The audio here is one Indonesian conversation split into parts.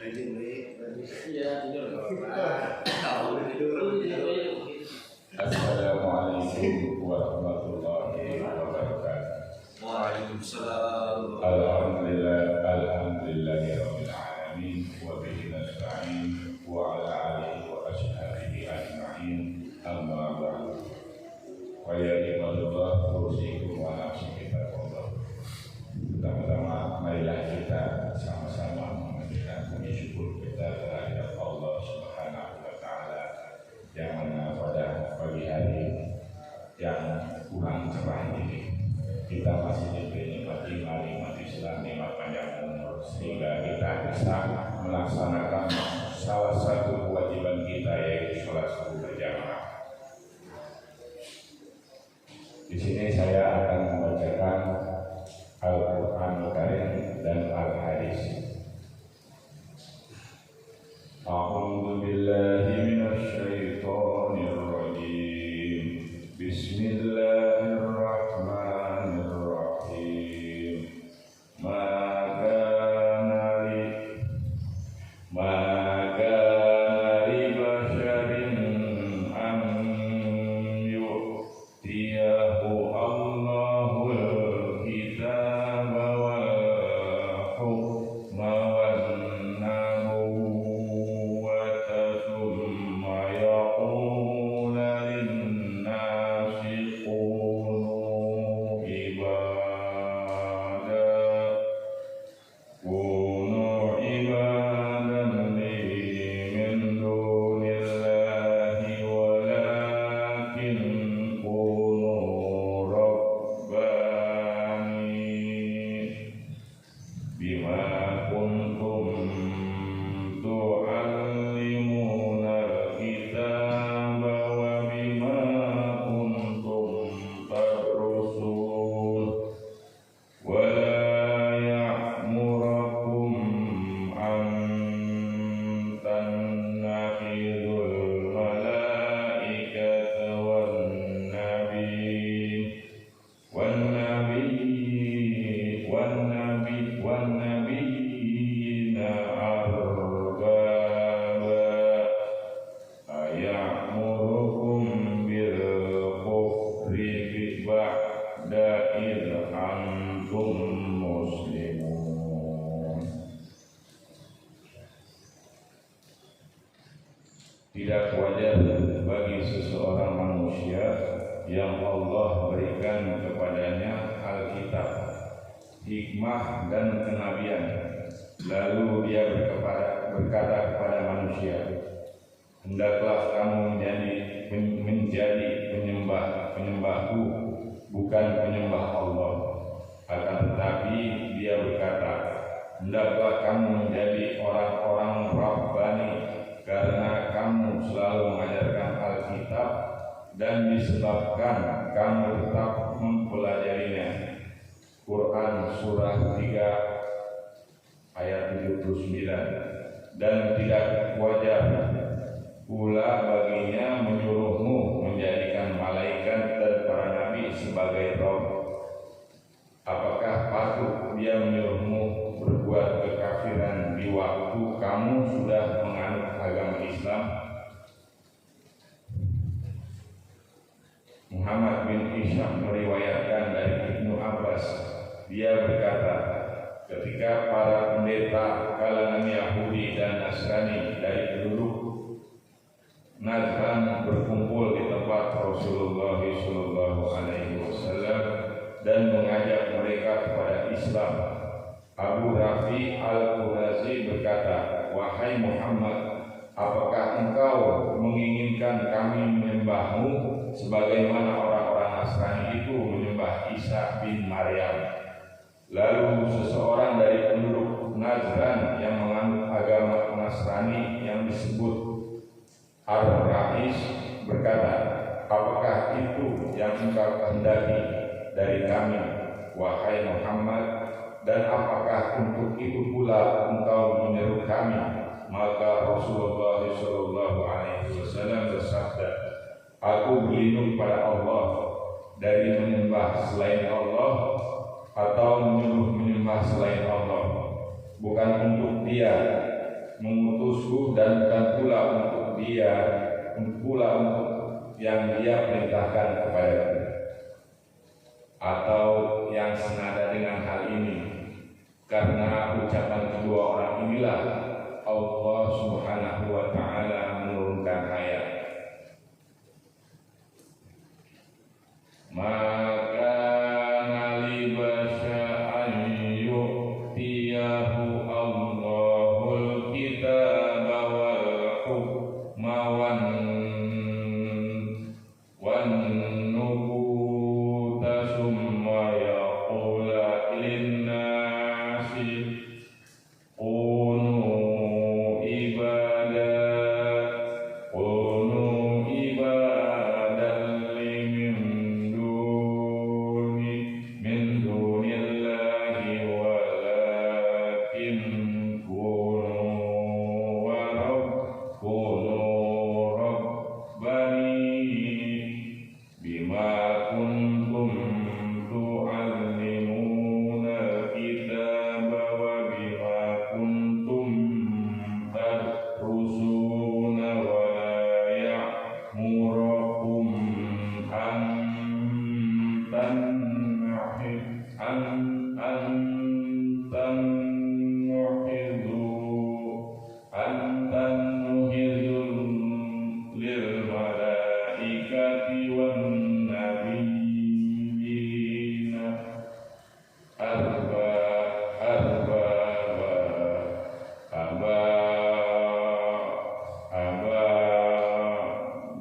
Assalamualaikum warahmatullahi wabarakatuh. Waalaikumsalam. Alhamdulillahirabbil alamin wa bihi nasta'in wa ala alihi wa ashabihi ajma'in. Amma ba'du. Wa ya ibadallah, usikum wa nafsi bittaqwallah. Pertama-tama marilah kita sama-sama mengaturkan puji syukur kita terhadap Allah Subhanahu wa taala yang mana pada pagi hari yang kurang cerah ini kita masih diberi nikmat Islam, nikmat panjang umur, sehingga kita bisa melaksanakan salah satu kewajiban kita, yaitu sholat subuh berjamaah. Di sini saya akan membacakan Al-Quran Al-Karim dan Al-Hadis. A'udzu billahi minasy syaithanir rajim. Bismillahirrahmanirrahim. Ma kana li basharin an yu'tiyahu Allahul kitaba wal hukma wan nubuwwata thumma yaqulu lin-nasi kunu ibadan li min dunillahi walakin kunu rabbani bima kuntum tu'allimuna al-kitaba wa bima kuntum tadrusun wa la ya'murakum an tannakhidul malaikata wan-nabiyina arbaba aya'murukum bil kufri ba'da idh antum muslimun. Tidak wajar bagi seseorang manusia yang Allah berikan kepadanya Alkitab, hikmah dan kenabian, lalu dia berkata kepada manusia, hendaklah kamu menjadi penyembahku, bukan penyembah Allah. Akan tetapi dia berkata, hendaklah kamu menjadi orang-orang Rabbani, karena kamu selalu mengajarkan Alkitab dan disebabkan kamu tetap mempelajarinya. Quran surah 3 ayat 79. Dan tidak wajar pula baginya menyuruhmu menjadikan malaikat dan para nabi sebagai Rabb. Apakah patut dia menyuruhmu berbuat kekafiran di waktu kamu sudah menganut agama Islam? Muhammad bin Ishaq meriwayatkan dari Ibnu Abbas, dia berkata, ketika para pendeta kalangan Yahudi dan Nasrani dari penduduk Najran berkumpul di tempat Rasulullah SAW dan mengajak mereka kepada Islam, Abu Rafi al-Qurazi berkata, wahai Muhammad, apakah engkau menginginkan kami menyembahmu sebagaimana orang-orang Nasrani itu menyembah Isa bin Maryam? Lalu seseorang dari penduduk Najran yang menganut agama Nasrani yang disebut Ar-Rais berkata, apakah itu yang engkau kehendaki dari kami, wahai Muhammad? Dan apakah untuk itu pula engkau menyeru kami? Maka Rasulullah SAW bersabda, aku berlindung pada Allah dari menyembah selain Allah atau menyembah selain Allah, bukan untuk dia mengutusku dan bukan pula untuk yang dia perintahkan kepadaku, atau yang senada dengan hal ini. Karena ucapan kedua orang inilah Allah Subhanahu wa ta'ala menurunkan ayat. Maka nali basya'an yu'tiyahu Allahul kitaba wal hukma wan nubuwwata summa yaqula linnasi kunu ibadan li min dunillahi walakin kunu rabbani bima kuntum tu'allimuna al-kitaba wa bima kuntum tadrusuna wa la ya'murukum an tanuhidu lil malaikati wan nabiyina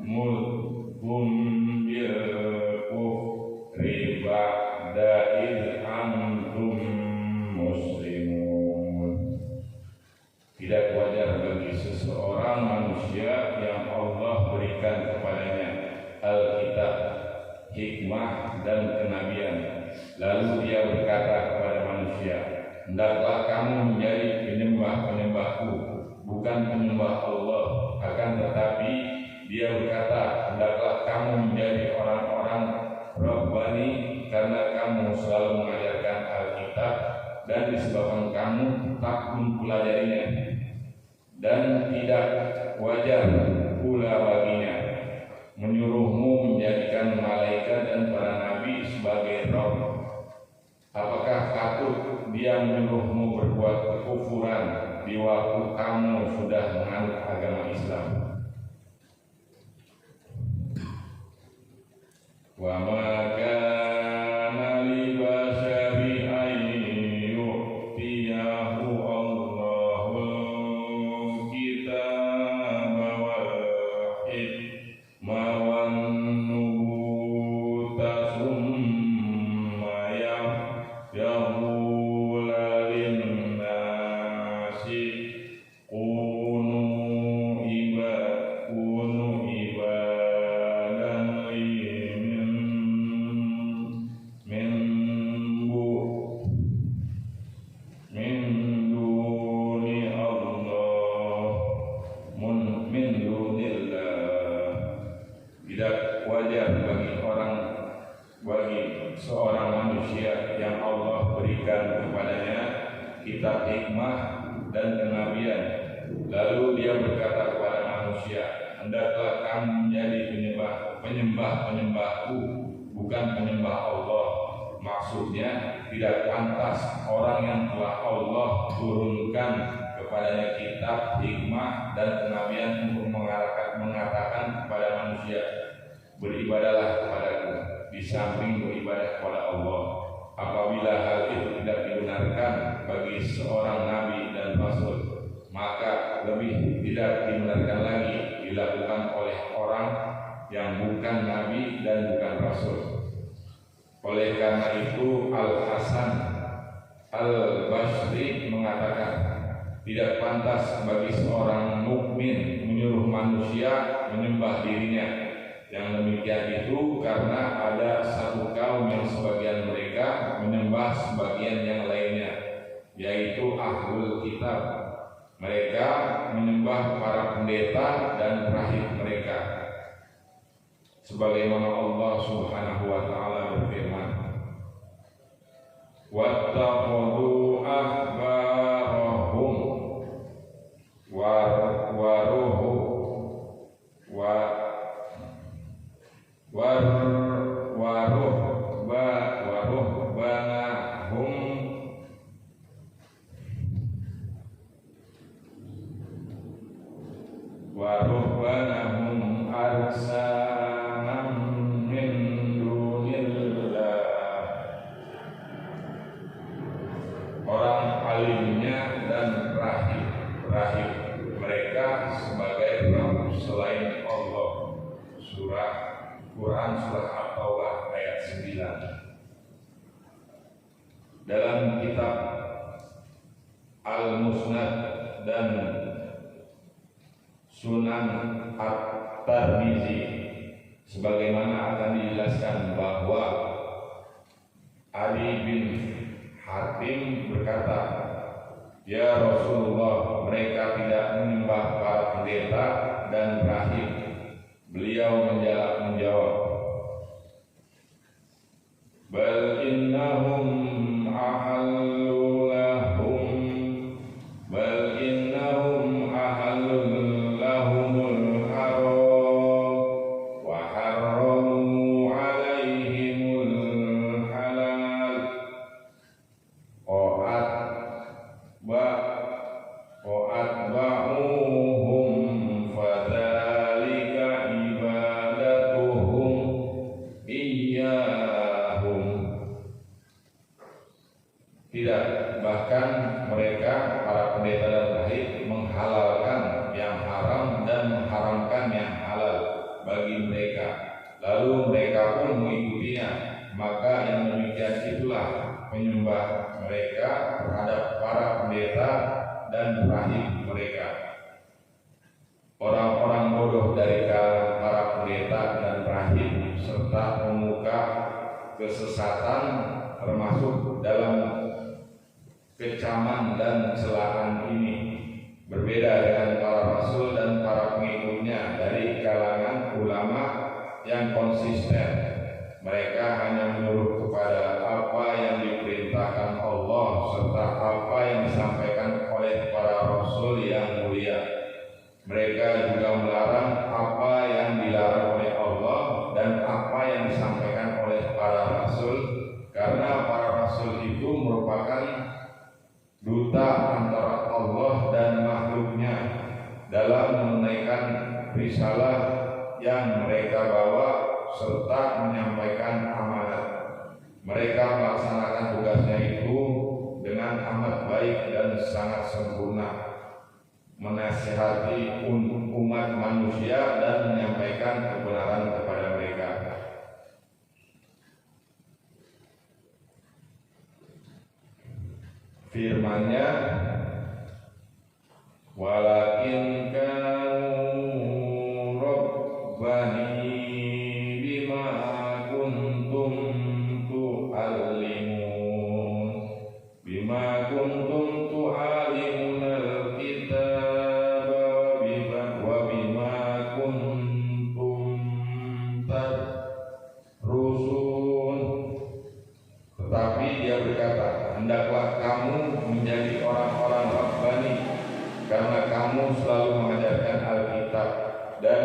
mulkum bil kufri ba'da id antum muslimun. Tidak wajar bagi seseorang manusia yang Allah berikan kepadanya Alkitab, hikmah dan kenabian, lalu dia berkata kepada manusia, hendaklah kamu menjadi penyembah-penyembahku, bukan penyembah Allah. Akan tetapi dia berkata, hendaklah kamu menjadi orang-orang Rabbani, karena kamu selalu mengajarkan Alkitab dan disebabkan kamu tak mempelajarinya. Dan tidak wajar pula baginya menyuruhmu menjadikan malaikat dan para nabi sebagai Rabb. Apakah patut dia menyuruhmu berbuat kekufuran di waktu kamu sudah menganut agama Islam? Wa ma kana li basharin an yu'tiyahu Allahul kitaba wal hikma wan nubuwwata summa yaqula linnasi kunu ibadan li min dunillah. Tidak wajar bagi seorang manusia yang Allah berikan kepadanya kitab, hikmah dan kenabian, lalu dia berkata kepada manusia, hendaklah kamu menjadi penyembah-penyembahku, bukan penyembah Allah. Maksudnya, tidak pantas orang yang telah Allah turunkan kepadanya kitab, hikmah dan kenabian untuk mengatakan kepada manusia, beribadahlah kepadaku di samping beribadah kepada Allah. Apabila hal itu tidak dibenarkan bagi seorang nabi dan rasul, maka lebih tidak dibenarkan lagi dilakukan oleh orang yang bukan nabi dan bukan rasul. Oleh karena itu Al-Hasan Al-Basri mengatakan, tidak pantas bagi seorang mukmin menyuruh manusia menyembah dirinya. Yang demikian itu karena ada satu kaum yang sebagian mereka menyembah sebagian yang lainnya, yaitu Ahlul Kitab. Mereka menyembah para pendeta dan rahib mereka. Sebagaimana Allah Subhanahu wa ta'ala berfirman, wattaqadu ahbarahum wa rubbanahum arsaman min dunillah. Orang alimnya dan rahib mereka sebagai Rabb selain Allah. Surah Quran surah At-Taubah ayat 9. Dalam kitab Al-Musnad dan Sunan At-Tirmizi sebagaimana akan dijelaskan bahwa Ali bin Hatim berkata, "Ya Rasulullah, mereka tidak menyembah para pendeta dan rahib." Beliau menjawab, "Bal innahum ahallu lahum lahumul haram wa harramu alaihimul halal qa'at ba'uhum fadzalika ibadatuhum iyyahum." Tidak, bahkan mereka para pendeta dan rahib menghalalkan yang haram dan mengharamkan yang halal bagi mereka, lalu mereka pun mengikutinya. Maka yang demikian itulah penyembah mereka terhadap para pendeta dan rahib mereka. Orang-orang bodoh dari kalangan para pendeta dan rahib serta pemuka kesesatan termasuk dalam kecaman dan celaan ini berbeda dengan para rasul dan para pengikutnya dari kalangan ulama yang konsisten. Mereka hanya menurut kepada apa yang diperintahkan Allah serta apa yang disampaikan oleh para rasul yang mulia. Mereka juga melarang apa yang dilarang oleh Allah dan apa yang disampaikan oleh para rasul, karena para rasul itu merupakan duta antara Allah dan makhluknya dalam menunaikan risalah yang mereka bawa serta menyampaikan amanat. Mereka melaksanakan tugasnya itu dengan amat baik dan sangat sempurna, menasihati umat manusia dan menyampaikan kebenaran kepada mereka. Firman-Nya, walakin kanu rabbani bima kuntum tu'allimun al-kitab wa bima kuntum tadrusun. Tetapi dia berkata, hendaklah kamu menjadi orang-orang Rabbani karena kamu selalu mengajarkan Alkitab dan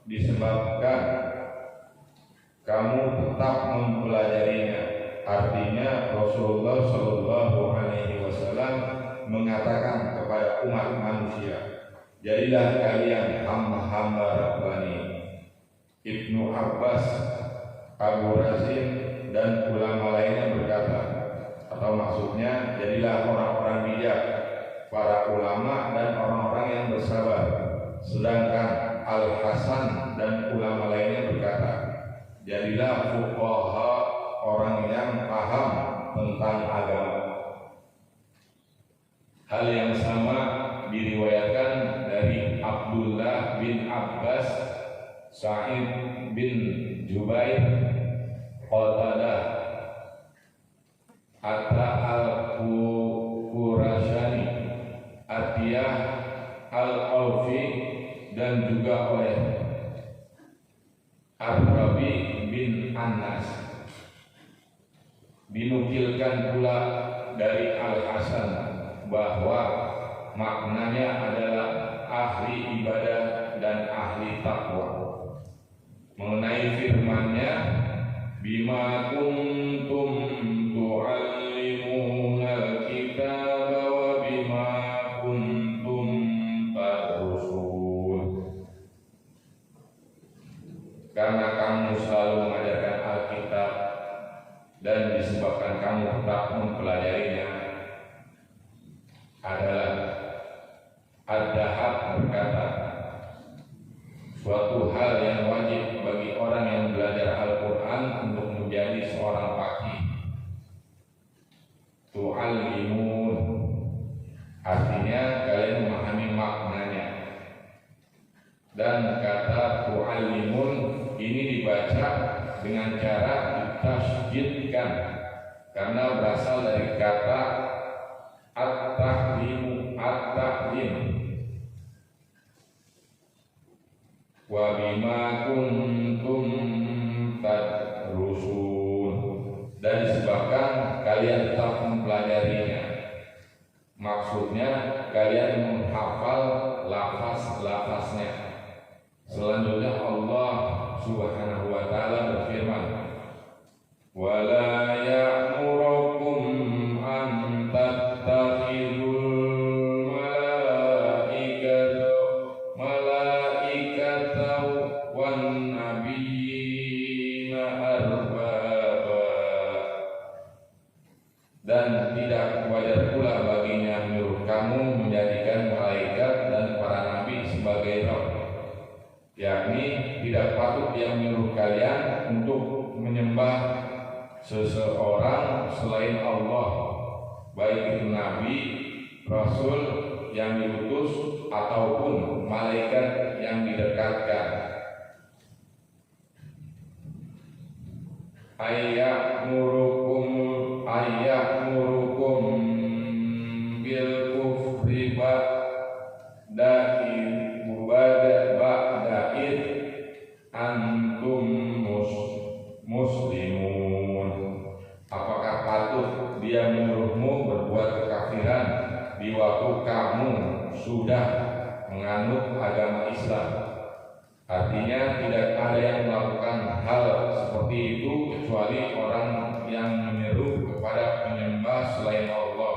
disebabkan kamu tetap mempelajarinya. Artinya Rasulullah Shallallahu Alaihi Wasallam mengatakan kepada umat manusia, jadilah kalian hamba-hamba Rabbani. Ibnu Abbas, Abu Razim dan ulama lainnya berkata, atau maksudnya jadilah orang-orang bijak, para ulama dan orang-orang yang bersabar. Sedangkan Al-Hasan dan ulama lainnya berkata, jadilah fuqaha, orang yang paham tentang agama. Hal yang sama diriwayatkan dari Abdullah bin Abbas, Sa'id bin Jubair, Qatadah, Atta al-Qurashani, Atiyah al-Aufi, dan juga oleh Ar-Rabi bin Anas. Dinukilkan pula dari Al-Hasan bahwa maknanya adalah ahli ibadah dan ahli takwa. Mengenai firman-Nya, bima kuntum tu'allimunal kitaba wa bima kuntum tadrusun. adalah Ad-Dahab berkata, suatu hal yang wajib bagi orang yang belajar Al-Quran untuk menjadi seorang faqih. Tu'allimun, artinya kalian memahami maknanya. Dan kata tu'allimun ini dibaca dengan cara ditasydidkan karena berasal dari kata at-ta'limu, at-ta'lim. Wa bima kuntum tadrusun, dan disebabkan kalian tetap mempelajarinya. Maksudnya kalian menghafal lafaz-lafaznya. Selanjutnya Allah Subhanahu wa taala berfirman, wala ya'murukum an tattakhidul malaikata wan nabiyina arbaba, dan tidak wajar pula baginya menyuruh kamu menjadikan malaikat dan para nabi sebagai roh, yakni tidak patut dia menyuruh kalian untuk menyembah seseorang selain Allah, baik itu nabi, rasul yang diutus ataupun malaikat yang didekatkan. Ayyamurukum bil kufri ba'da'id antum muslimun. Apakah patut dia menyuruhmu berbuat kekafiran di waktu kamu sudah menganut agama Islam? Artinya tidak ada yang melakukan hal seperti itu kecuali orang yang menyeru kepada penyembah selain Allah.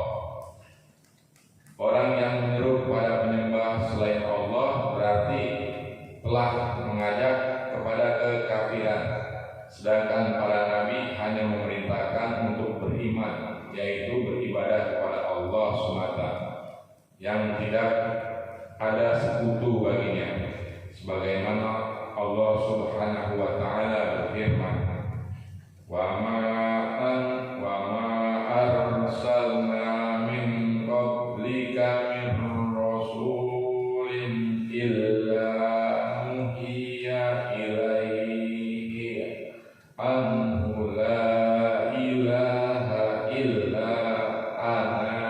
Orang yang menyeru kepada penyembah selain Allah berarti telah mengajak kepada kekafiran. Sedangkan para nabi hanya memerintahkan untuk beriman, yaitu beribadah kepada Allah semata, yang tidak ada sekutu baginya. Sebagaimana Allah Subhanahu wa taala berfirman, wa ma arsalna min qablika min rasulin illa nuhiya ilaihi annahu la ilaha illa ana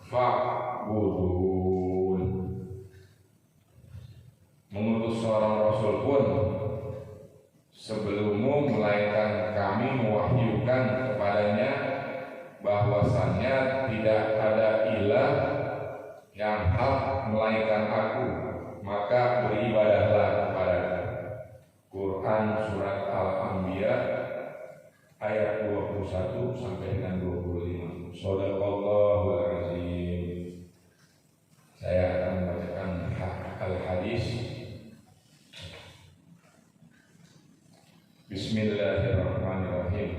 fa'budun. Mengutus seorang rasul pun sebelummu, melainkan kami mewahyukan kepadanya bahwasannya tidak ada ilah yang hak melainkan aku, maka beribadahlah kepadaku. Quran surat Al-Anbiya ayat 21 sampai dengan 25. Shadaqallahul azim. Saya akan membacakan al-hadis. Bismillahirrahmanirrahim.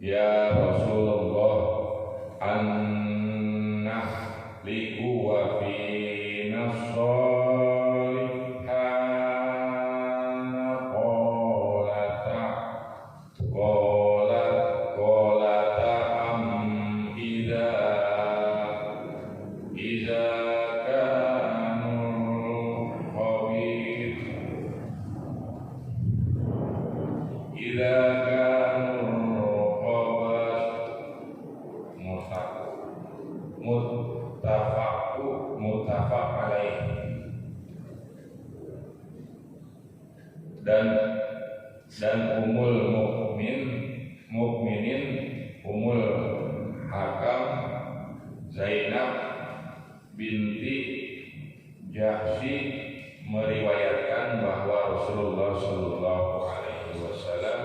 Ya Rasulullah, an-nahliku wa fina sholihana qolata am idza kanu khawir idza muttafaq alaih. Dan umul mukminin Umul Hakam Zainab binti Jahsy meriwayatkan bahwa Rasulullah Shallallahu Alaihi Wasallam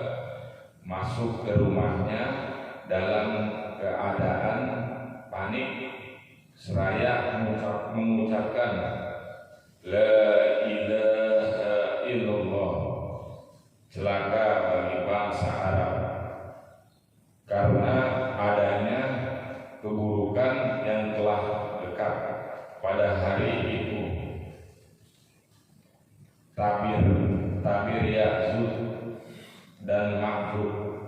masuk ke rumahnya dalam keadaan panik seraya mengucapkan la ilaha illallah, celaka bagi bangsa Arab, karena adanya keburukan yang telah dekat pada hari itu. Tabir Yazud dan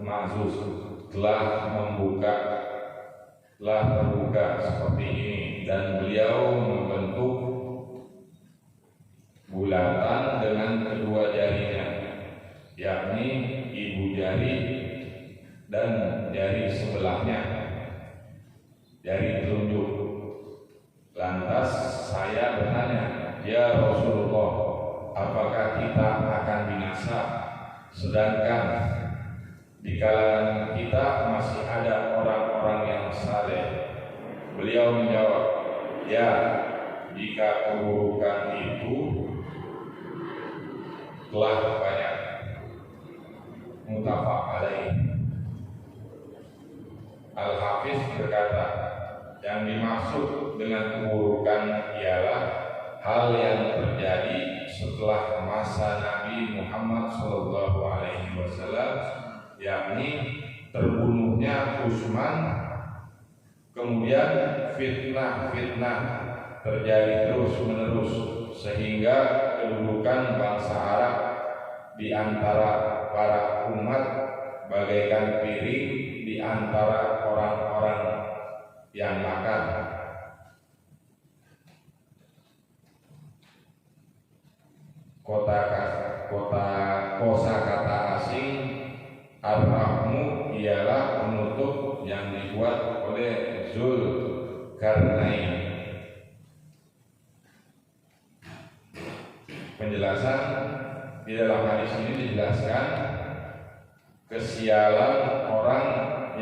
Ma'zus telah terbuka seperti ini, dan beliau membentuk bulatan dengan kedua jarinya, yakni ibu jari dan jari sebelahnya, jari telunjuk. Lantas saya bertanya, ya Rasulullah, apakah kita akan binasa sedangkan di kalangan kita masih ada orang-orang yang saleh? Beliau menjawab, ya, jika keburukan itu telah banyak. Muttafaq alaih. Al-Hafiz berkata, yang dimaksud dengan keburukan ialah hal yang terjadi setelah masa Nabi Muhammad SAW, yakni terbunuhnya Utsman, kemudian fitnah terjadi terus-menerus sehingga kedudukan bangsa Arab di antara para umat bagaikan piring di antara orang-orang yang makan. Kosakata asing ar-rahmu ialah penutup yang dibuat oleh Zulkarnain. Penjelasan di dalam hadis ini dijelaskan kesialan orang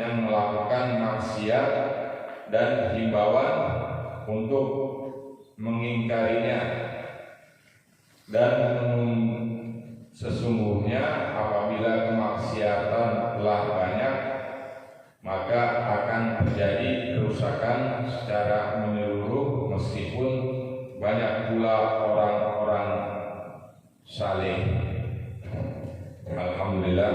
yang melakukan maksiat dan himbauan untuk mengingkarinya, dan sesungguhnya apabila kemaksiatan telah banyak maka akan terjadi kerusakan secara menyeluruh meskipun banyak pula orang-orang saleh. Alhamdulillah.